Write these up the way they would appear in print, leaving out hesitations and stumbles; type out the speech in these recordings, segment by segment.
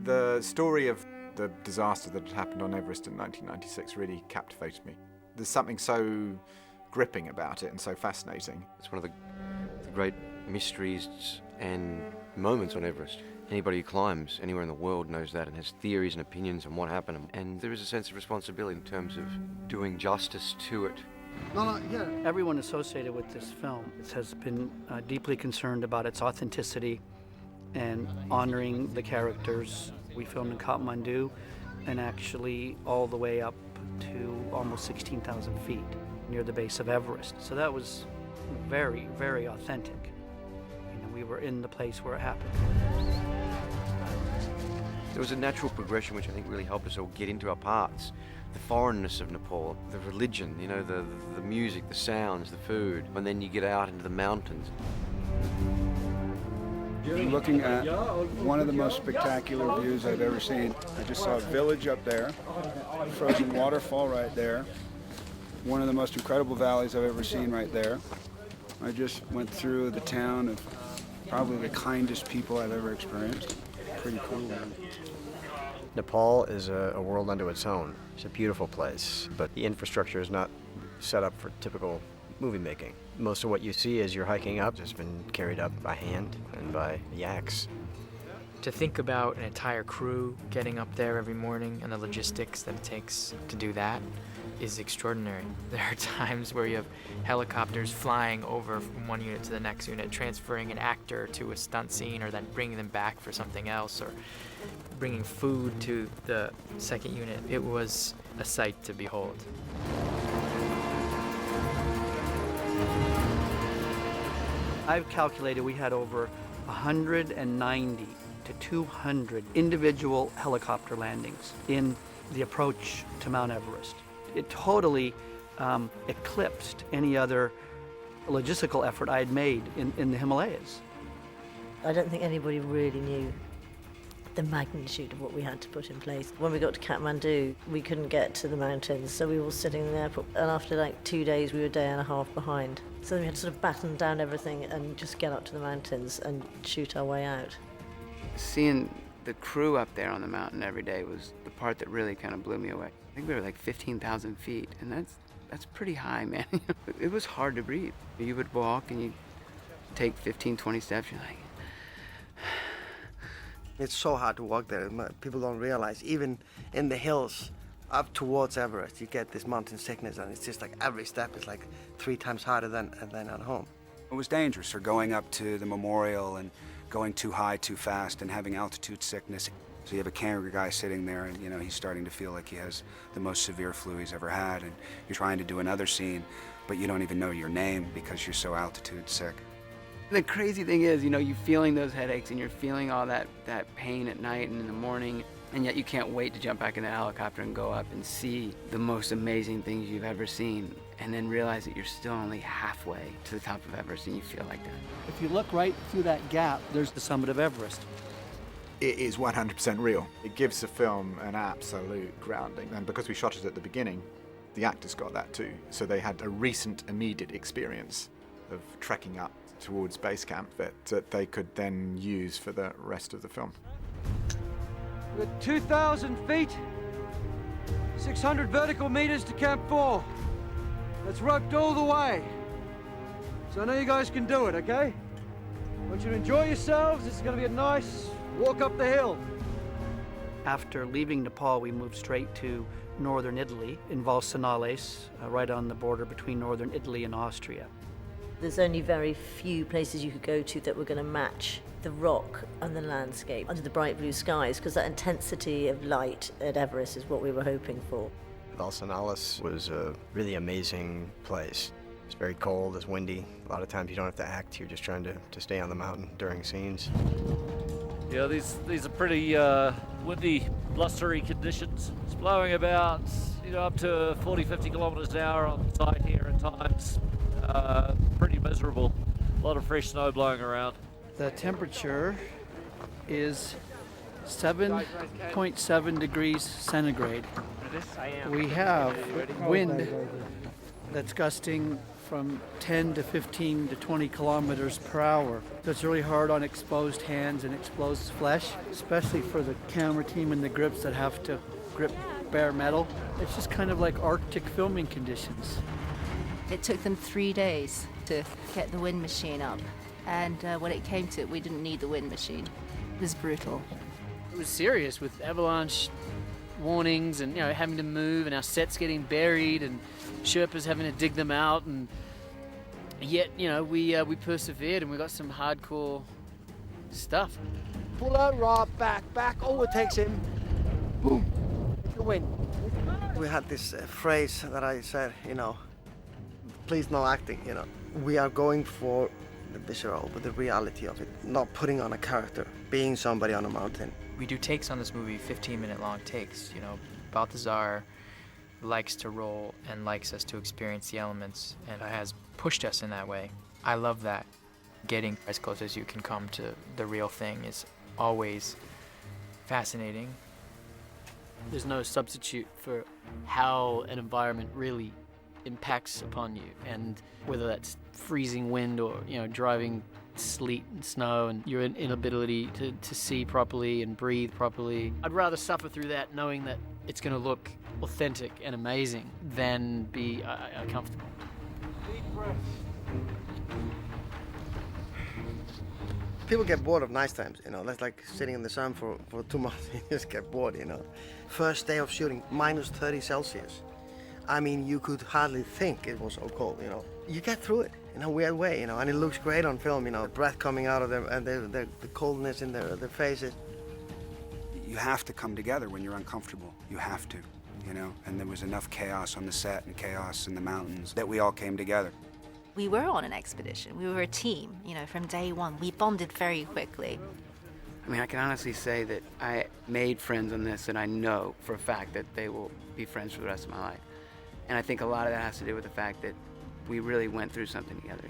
The story of the disaster that had happened on Everest in 1996 really captivated me. There's something so gripping about it and so fascinating. It's one of the great mysteries and moments on Everest. Anybody who climbs anywhere in the world knows that and has theories and opinions on what happened. And there is a sense of responsibility in terms of doing justice to it. Everyone associated with this film has been deeply concerned about its authenticity and honoring the characters. We filmed in Kathmandu and actually all the way up to almost 16,000 feet near the base of Everest. So that was very, very authentic. You know, we were in the place where it happened. There was a natural progression which I think really helped us all get into our parts. The foreignness of Nepal, the religion, you know, the music, the sounds, the food, and then you get out into the mountains. You're looking at one of the most spectacular views I've ever seen. I just saw a village up there, a frozen waterfall right there, one of the most incredible valleys I've ever seen right there. I just went through the town of probably the kindest people I've ever experienced. Pretty cool, man. Nepal is a world unto its own. It's a beautiful place, but the infrastructure is not set up for typical movie making. Most of what you see as you're hiking up has been carried up by hand and by yaks. To think about an entire crew getting up there every morning and the logistics that it takes to do that is extraordinary. There are times where you have helicopters flying over from one unit to the next unit, transferring an actor to a stunt scene or then bringing them back for something else, or bringing food to the second unit. It was a sight to behold. I've calculated we had over 190 to 200 individual helicopter landings in the approach to Mount Everest. It totally eclipsed any other logistical effort I had made in the Himalayas. I don't think anybody really knew the magnitude of what we had to put in place. When we got to Kathmandu, we couldn't get to the mountains, so we were sitting in the airport, and after like 2 days, we were a day and a half behind. So then we had to sort of batten down everything and just get up to the mountains and shoot our way out. Seeing the crew up there on the mountain every day was the part that really kind of blew me away. I think we were like 15,000 feet, and that's pretty high, man. It was hard to breathe. You would walk and you'd take 15, 20 steps, you're like... It's so hard to walk there. People don't realize, even in the hills up towards Everest, you get this mountain sickness, and it's just like every step is like 3 times harder than at home. It was dangerous, or going up to the memorial and going too high too fast and having altitude sickness. So you have a camera guy sitting there, and you know he's starting to feel like he has the most severe flu he's ever had, and you're trying to do another scene, but you don't even know your name because you're so altitude sick. The crazy thing is, you know, you're feeling those headaches and you're feeling all that pain at night and in the morning, and yet you can't wait to jump back in the helicopter and go up and see the most amazing things you've ever seen, and then realize that you're still only halfway to the top of Everest, and you feel like that. If you look right through that gap, there's the summit of Everest. It is 100% real. It gives the film an absolute grounding, and because we shot it at the beginning, the actors got that too. So they had a recent, immediate experience of trekking up towards base camp that they could then use for the rest of the film. We're 2,000 feet, 600 vertical meters to Camp 4. That's roped all the way. So I know you guys can do it, okay? I want you to enjoy yourselves. This is going to be a nice walk up the hill. After leaving Nepal, we moved straight to northern Italy, in Valsenales, right on the border between northern Italy and Austria. There's only very few places you could go to that were going to match the rock and the landscape under the bright blue skies, because that intensity of light at Everest is what we were hoping for. Valsenales was a really amazing place. It's very cold, it's windy. A lot of times you don't have to act, you're just trying to stay on the mountain during scenes. Yeah, these are pretty windy, blustery conditions. It's blowing about, up to 40, 50 kilometers an hour on site here at times. Pretty miserable. A lot of fresh snow blowing around. The temperature is 7.7 degrees centigrade. We have wind that's gusting from 10 to 15 to 20 kilometers per hour. So it's really hard on exposed hands and exposed flesh, especially for the camera team and the grips that have to grip bare metal. It's just kind of like Arctic filming conditions. It took them 3 days to get the wind machine up. And when it came to it, we didn't need the wind machine. It was brutal. It was serious with avalanche warnings and, having to move and our sets getting buried and Sherpas having to dig them out, and yet, we persevered and we got some hardcore stuff. Pull out, Rob, back, overtakes him. Boom, the wind. We had this phrase that I said, please no acting, We are going for the visceral, but the reality of it, not putting on a character, being somebody on a mountain. We do takes on this movie, 15-minute long takes. Balthazar likes to roll and likes us to experience the elements and has pushed us in that way. I love that. Getting as close as you can come to the real thing is always fascinating. There's no substitute for how an environment really impacts upon you, and whether that's freezing wind or driving sleet and snow and your inability to see properly and breathe properly. I'd rather suffer through that knowing that it's going to look authentic and amazing than be uncomfortable. Deep breath. People get bored of nice times, That's like sitting in the sun for 2 months. You just get bored, First day of shooting, minus 30 Celsius. I mean, you could hardly think it was so cold, You get through it in a weird way, and it looks great on film, breath coming out of them and the coldness in their faces. You have to come together when you're uncomfortable. You have to, And there was enough chaos on the set and chaos in the mountains that we all came together. We were on an expedition. We were a team, from day one. We bonded very quickly. I mean, I can honestly say that I made friends on this, and I know for a fact that they will be friends for the rest of my life. And I think a lot of that has to do with the fact that we really went through something together,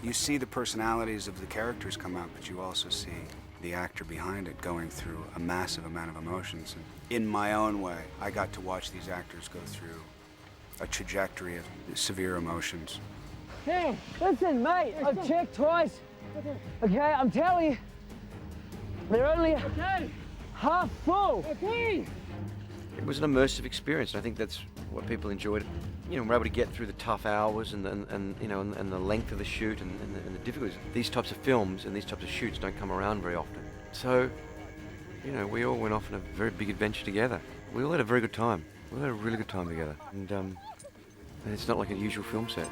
You see the personalities of the characters come out, but you also see the actor behind it going through a massive amount of emotions. And in my own way, I got to watch these actors go through a trajectory of severe emotions. Hey, listen, mate, I've checked twice. Okay, I'm telling you, they're only half full. Okay. It was an immersive experience, and I think that's what people enjoyed. We're able to get through the tough hours and the length of the shoot and the difficulties. These types of films and these types of shoots don't come around very often. So, we all went off on a very big adventure together. We all had a very good time. We all had a really good time together, and it's not like a usual film set.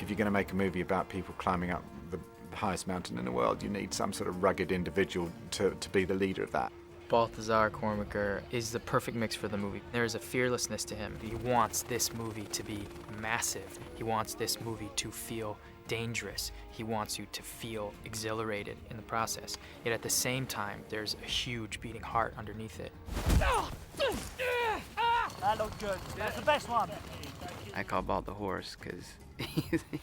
If you're going to make a movie about people climbing up the highest mountain in the world, you need some sort of rugged individual to be the leader of that. Balthazar Kornmaker is the perfect mix for the movie. There is a fearlessness to him. He wants this movie to be massive. He wants this movie to feel dangerous. He wants you to feel exhilarated in the process. Yet at the same time, there's a huge beating heart underneath it. That looked good. That's the best one. I call Balt the horse because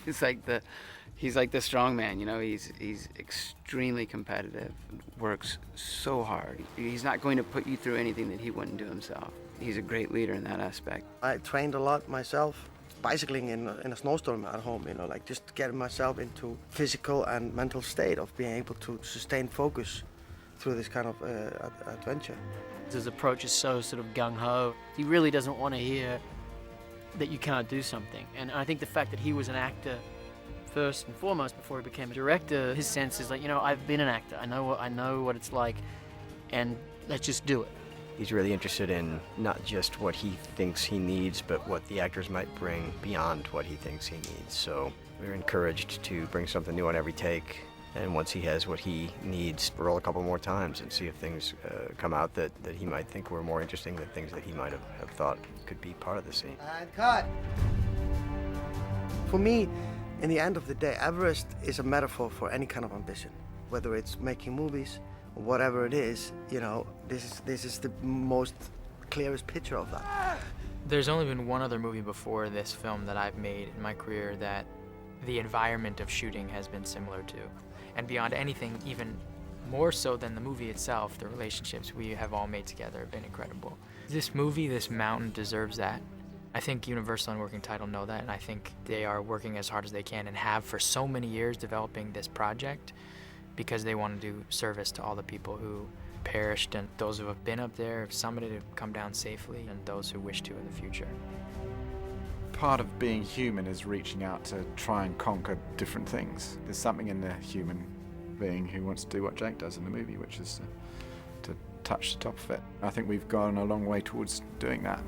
he's like the strong man, He's extremely competitive, works so hard. He's not going to put you through anything that he wouldn't do himself. He's a great leader in that aspect. I trained a lot myself, bicycling in a snowstorm at home, just getting myself into physical and mental state of being able to sustain focus through this kind of adventure. His approach is so sort of gung-ho. He really doesn't want to hear that you can't do something. And I think the fact that he was an actor first and foremost before he became a director, his sense is like, I've been an actor. I know what it's like, and let's just do it. He's really interested in not just what he thinks he needs, but what the actors might bring beyond what he thinks he needs. So we're encouraged to bring something new on every take. And once he has what he needs, roll a couple more times and see if things come out that he might think were more interesting than things that he might have thought could be part of the scene. And cut! For me, in the end of the day, Everest is a metaphor for any kind of ambition. Whether it's making movies, or whatever it is, this is the most clearest picture of that. There's only been one other movie before this film that I've made in my career that the environment of shooting has been similar to. And beyond anything even More so than the movie itself, the relationships we have all made together have been incredible. This movie, this mountain, deserves that. I think Universal and Working Title know that, and I think they are working as hard as they can and have for so many years developing this project because they want to do service to all the people who perished and those who have been up there, have summited, have come down safely, and those who wish to in the future. Part of being human is reaching out to try and conquer different things. There's something in the human being who wants to do what Jake does in the movie, which is to touch the top of it. I think we've gone a long way towards doing that.